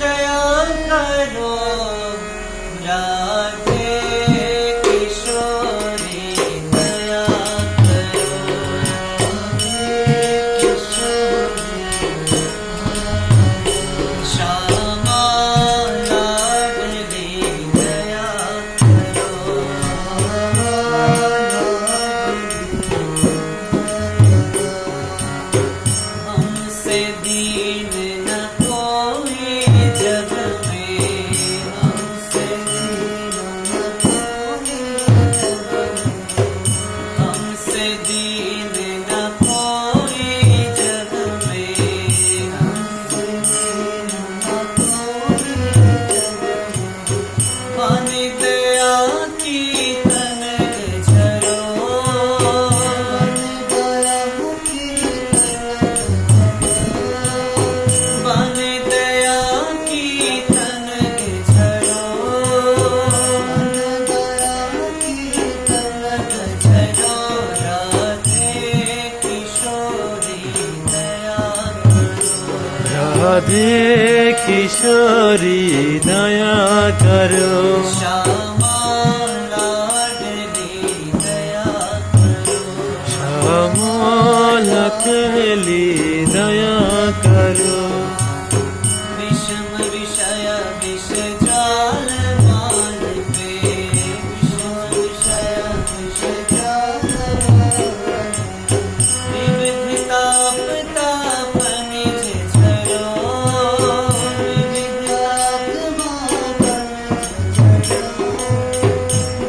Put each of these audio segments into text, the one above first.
दया करो राधे किशोरी दया करो श्यामा लाडली दया करो हमसे दीन न कोई जग में हमसे दीन न कोई जग में पानी दया की तनक झरो पानी दया की तनक झरो राधे किशोरी दया राधे किशोरी दया करो श्यामा लाडली दया करो श्यामा लखली दया करो विषम विषय विष जाल माल पे विषम विषय विष जाल विविधता ताप निज झरो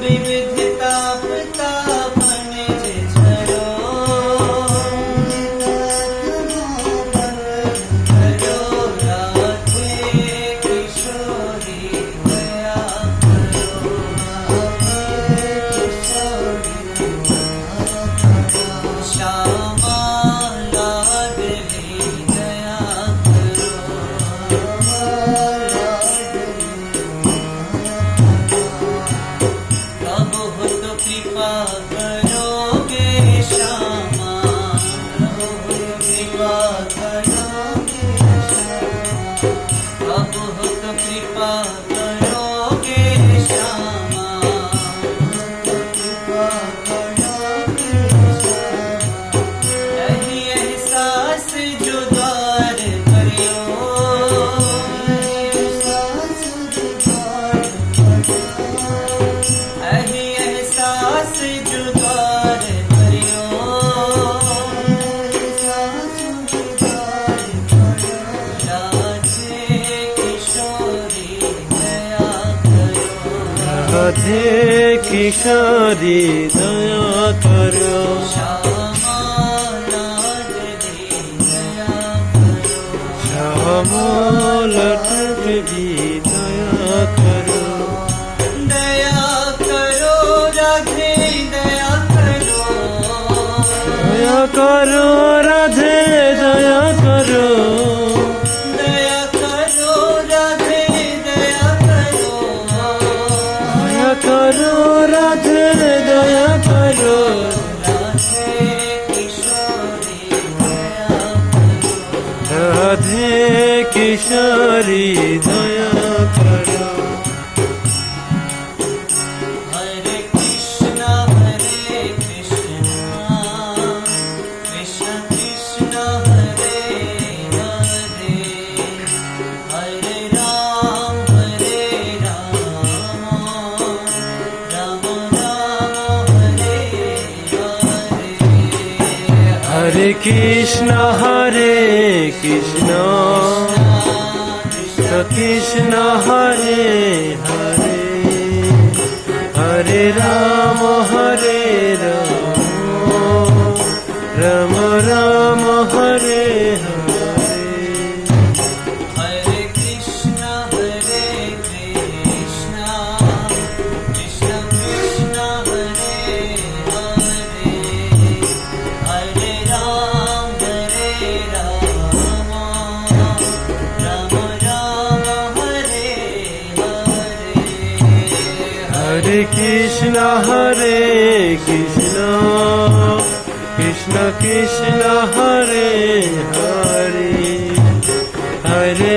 विविधता ताप निज झरो राधे किशोरी दया करो श्यामा लाडली दया करो कब हो तो कृपा करोगे श्यामा कब हो कृपा करोगे कब हो तो कृपा करोगे श्यामा यही एहसास जो द्वार भरियो यही एहसास जो द्वार भरियो राधे किशोरी दया करो राधे किशोरी दया करो श्यामा लाडली दया करो श्यामा लखली दया करो दया करो राधे दया करो दया करो राधे दया करो दया करो राधे दया करो दया करो राधे दया करो राधे किशोरी दया करो राधे किशोरी दया करो हरे कृष्णा कृष्ण कृष्ण हरे हरे हरे राम राम राम हरे हरे हरे कृष्ण कृष्ण कृष्ण हरे हरे हरे राम राम राम हरे हरे हरे कृष्ण कृष्ण कृष्ण हरे हरे हरे राम राम राम हरे हरे हरे कृष्ण कृष्ण कृष्ण हरे हरे हरे